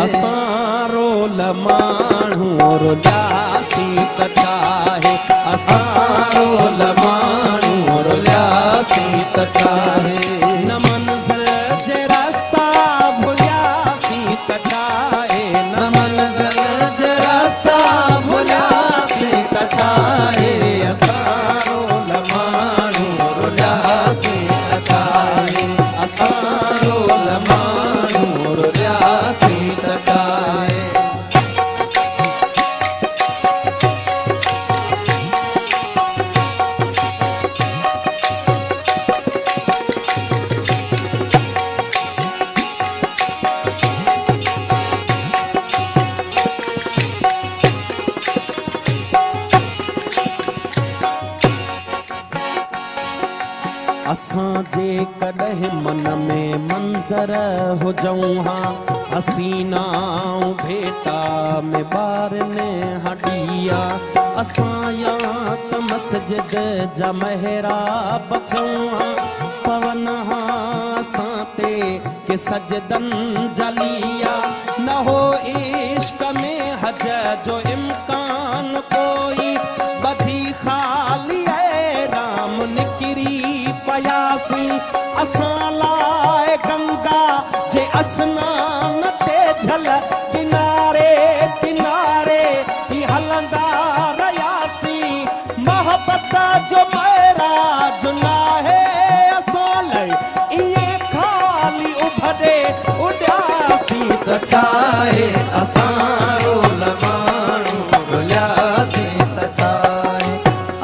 असां रोल माण्हू रुलियासीं त छाहे असां रोल माण्हू रुलियासीं त छाहे न मंज़िल जे रस्ता भुलियासीं त छाहे न मंज़िल जे रस्ता भुलियासीं त छाहे असां रोल माण्हू रुलियासीं त छाहे असां रोल माण्हू रुलियासीं त छाहे असां जे कॾहिं मन में मंदर हुजऊं हा हसीनाऊं भेटा में ॿारनि हॾिया असां या त मस्जिद जा महराब छऊं हा पवन हा असां ते के सजदन जलिया न हो इश्क में हज जो इम्कान कोई बधी खाली राम निकिरी पयासीं असां लाइ गंगा जे अस्नान ते झल किनारे किनारे ही हलंदा रहियासीं मोहब्बत जो महराज नाहे असां लाइ इएं खाली उभरे उॾियासीं त छाहे असां रोल माण्हू रुलियासीं त छाहे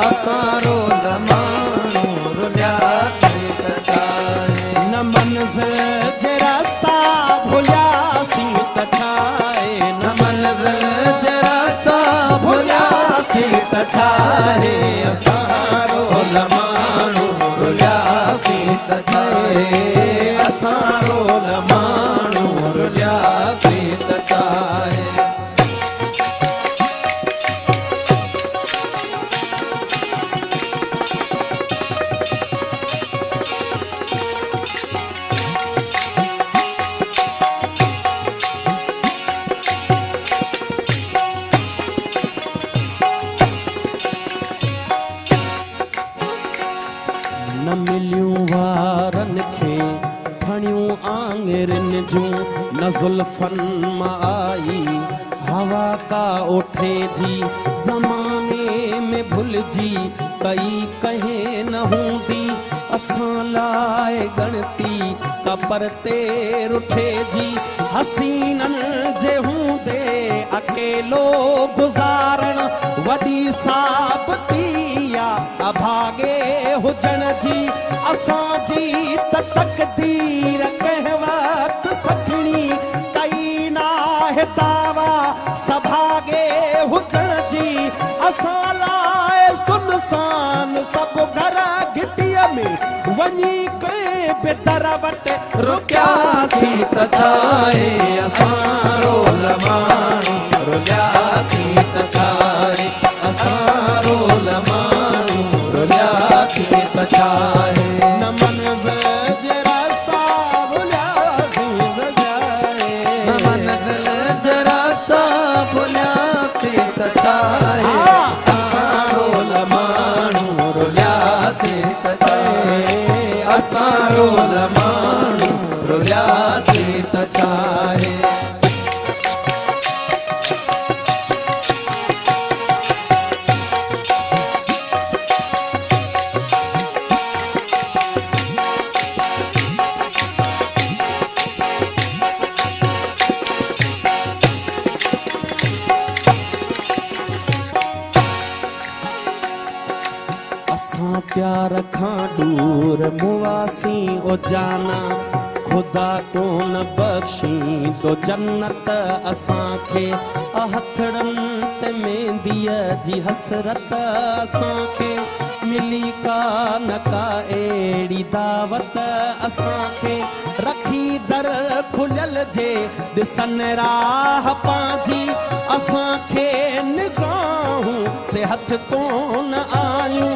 असां रोल माण्हू रुलियासीं त छाहे न मंज़िल जे रस्ता भुलियासीं त छाहे न मंज़िल जे रस्ता भुलियासीं त छाहे असां रोल माण्हू रुलियासीं त छाहे असां रोल माण्हू रुलियासीं त छाहे न मिलियूं वारनि खे खणियूं आङिरियुनि जूं न ज़ुल्फ़नि मां आई हवा का ओठे जी ज़माने में भुलिजी कई कंहिं न हूंदी असां लाइ गणती का परते रुठे जी हसीननि जे हूंदे अकेलो गुज़ारण वॾी साबिती अभागे हुजण जी असांजी त तक़दीर कंहिं वक़्तु सखणी कई नाहे दावा सभागे हुजण जी असां लाइ सुनसान सभु घर घिटीअ में वञी कंहिं बि दर वटि रुकियासीं त छाहे असां रोल माण्हू रुलियासीं त छाहे असां रोल माण्हू रुलियासीं त छाहे न मंज़िल जे रस्ता भुलियासीं त छाहे न मंज़िल जे रस्ता भुलियासीं त छाहे असां रोल माण्हू रुलियासीं त छाहे असां रोल माण्हू रुलियासीं त छाहे प्यार खां दूर मुआसी ओ जाना खुदा तो न बख्शी तो जन्नत असां खे हथड़नि ते मेंदीअ जी हसरत असां खे मिली का न का अहिड़ी दावत असां खे रखी दर खुलियल जे ॾिसनि राह पंहिंजी असां खे निगाहूं से हथ कोन आयूं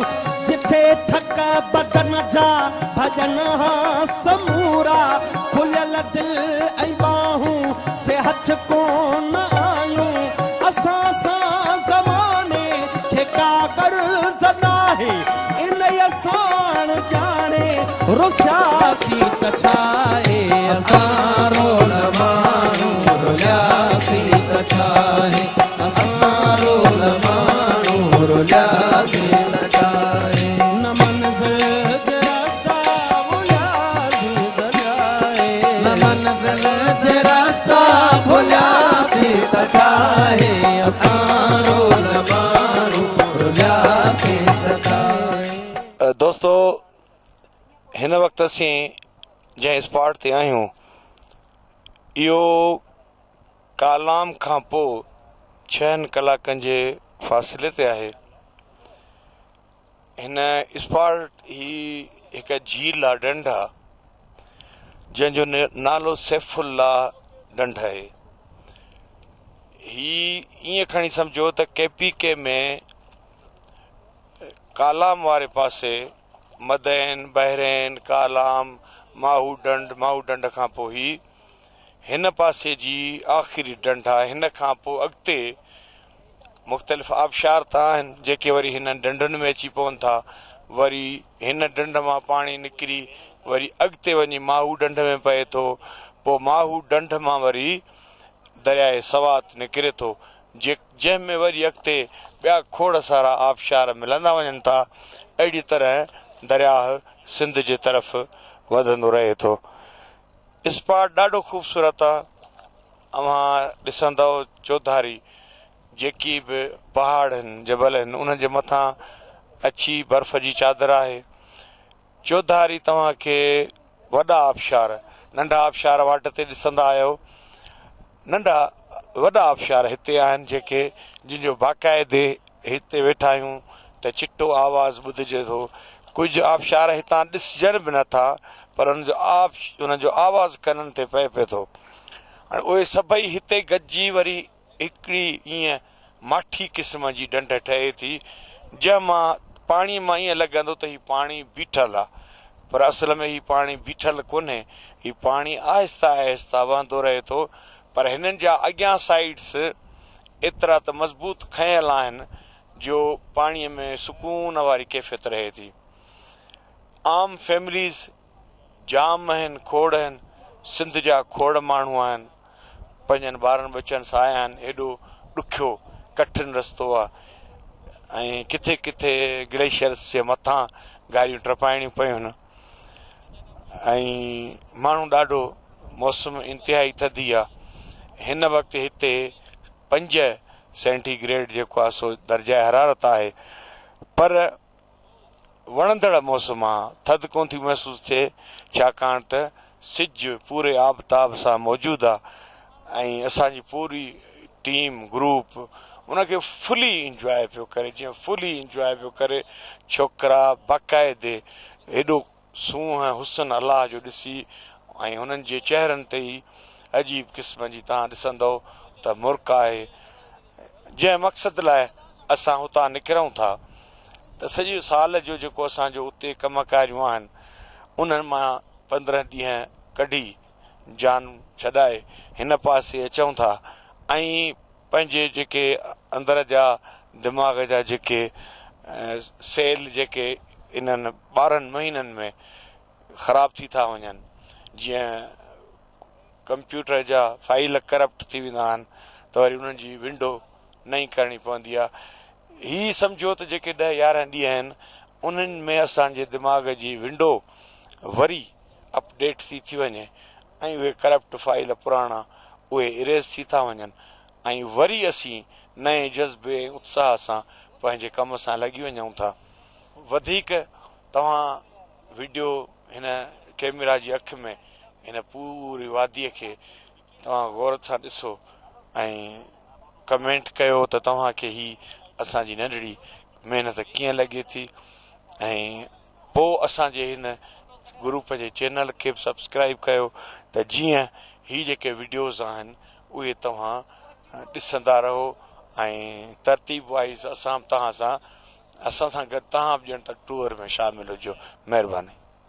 जिथे थक बदन जा भजन समूरा खुलियल दिल ऐं बाहूं से हथ कोन आयूं असां सां ज़माने खे का कर्ज़ नाहे इन साण ॼाणे रुसियासीं त छाहे असां रोल माण्हू रुलियासीं त छाहे असां रोल माण्हू रुलियासीं त छाहे न मंज़िल जे रास्ता भुलियासीं त छाहे न मंज़िल जे रास्ता भुलियासीं त छाहे असां रोल माण्हू रुलियासीं त छाहे। दोस्तो हिन वक़्तु असीं जंहिं स्पॉट ते आहियूं इहो कालाम खां पोइ 6 कलाकनि जे फ़ासिले ते आहे। हिन स्पॉट ही हिकु झील आहे, ढंढ आहे, जंहिंजो नालो सैफुल्ला ढंढ आहे। ही ईअं खणी सम्झो त KPK में कालाम वारे पासे मदैन, बहरैन, कालाम, माहू ढंढ खां पोइ ही हिन पासे जी आख़िरी ढंढ आहे। हिन खां पोइ अॻिते मुख़्तलिफ़ आबशार त आहिनि जेके वरी हिन ढंढुनि में अची पवनि था। वरी हिन ढंढ मां पाणी निकिरी वरी अॻिते वञी माहू ढंढ में पए थो, पोइ माहू ढंढ मां वरी दरियाए सवात निकिरे थो, जंहिंमें वरी अॻिते ॿिया खोड़ सारा आबशार मिलंदा वञनि था। अहिड़ी तरह दरियाह सिंध जे तरफ़ वधंदो रहे थो। स्पॉट ॾाढो ख़ूबसूरत आहे। अव्हां ॾिसंदव चौधारी जेकी बि पहाड़ आहिनि, जबल आहिनि, उन्हनि जे मथां अछी बर्फ़ जी चादर आहे। चौधारी तव्हांखे वॾा आबशार, नंढा आबशार वाट ते ॾिसंदा आहियो। नंढा वॾा आबशार हिते आहिनि जेके जिन जो बाक़ाइदे हिते वेठा आहियूं त चिटो आवाज़ु ॿुधिजे थो। कुझु आबशार हितां ॾिसजनि बि नथा पर उन्हनि जो आवाज़ु कननि ते पए थो। हाणे उहे सभई हिते गॾिजी वरी हिकिड़ी ईअं माठी क़िस्म जी ढंढ ठहे थी, जंहिंमां पाणीअ मां ईअं लॻंदो त हीउ पाणी बीठल आहे, पर असल में हीउ पाणी बीठल कोन्हे। हीउ पाणी आहिस्ता आहिस्ता वहंदो रहे थो, पर हिननि जा अॻियां साइड्स एतिरा त मज़बूत खयल आहिनि जो पाणीअ में सुकून वारी कैफ़ियत रहे थी। आम फैमिलीज़ जाम आहिनि, खोड़ आहिनि। सिंध जा खोड़ माण्हू आहिनि, पंहिंजनि ॿारनि बचनि सां आया आहिनि। हेॾो ॾुखियो कठिन रस्तो आहे ऐं किथे किथे ग्लेशियर्स जे मथां गाॾियूं टपाइणियूं पियूं आहिनि ऐं माण्हू ॾाढो मौसम इंतिहाई थधी आहे। हिन वक़्तु हिते 5 सेंटीग्रेड जेको आहे सो दर्जा हरारत आहे, पर वणंदड़ मौसम आहे। थधि कोन थी महसूसु थिए छाकाणि त सिजु पूरे आबताब सां मौजूदु आहे ऐं असांजी पूरी टीम ग्रुप उनखे फुली इंजॉय पियो करे। जीअं फुली इंजॉय पियो करे छोकिरा बाक़ाइदे हेॾो सूंहं ऐं हुसन अलाह जो ॾिसी ऐं हुननि जे चहिरनि ते ई अजीब क़िस्म जी तव्हां ॾिसंदव त मुर्क आहे। जंहिं मक़सद लाइ असां हुतां निकिरूं था त सॼे साल जो जेको असांजो उते कमकारियूं आहिनि उन्हनि मां 15 ॾींहं कढी जान छॾाए हिन पासे अचूं था ऐं पंहिंजे जेके अंदर जा दिमाग़ जा जेके सेल जेके इन्हनि 12 महीननि में ख़राब थी था वञनि, जीअं कंप्यूटर जा फाइल करप्ट थी वेंदा आहिनि त वरी उन्हनि जी विंडो नई करणी पवंदी आहे। हीअ सम्झो त जेके 10-11 ॾींहं आहिनि उन्हनि में असांजे दिमाग़ जी विंडो वरी अपडेट थी वञे ऐं उहे करप्ट फाइल पुराणा उहे इरेज़ थी था वञनि ऐं वरी असीं नए जज़्बे ऐं उत्साह सां पंहिंजे कम सां लॻी वञूं था। वधीक तव्हां वीडियो हिन कैमरा जी अखि में हिन पूरी वादीअ खे तव्हां गौर सां ॾिसो ऐं कमेंट कयो त तव्हांखे ही असांजी नंढड़ी महिनत कीअं लॻे थी ऐं पोइ असांजे हिन ग्रुप जे चैनल खे बि सब्सक्राइब कयो त जीअं ही जेके वीडियोज़ आहिनि उहे तव्हां ॾिसंदा रहो ऐं तरतीब वाइज़ असां सां गॾु तव्हां बि ॼण त टूर में शामिलु हुजो। महिरबानी।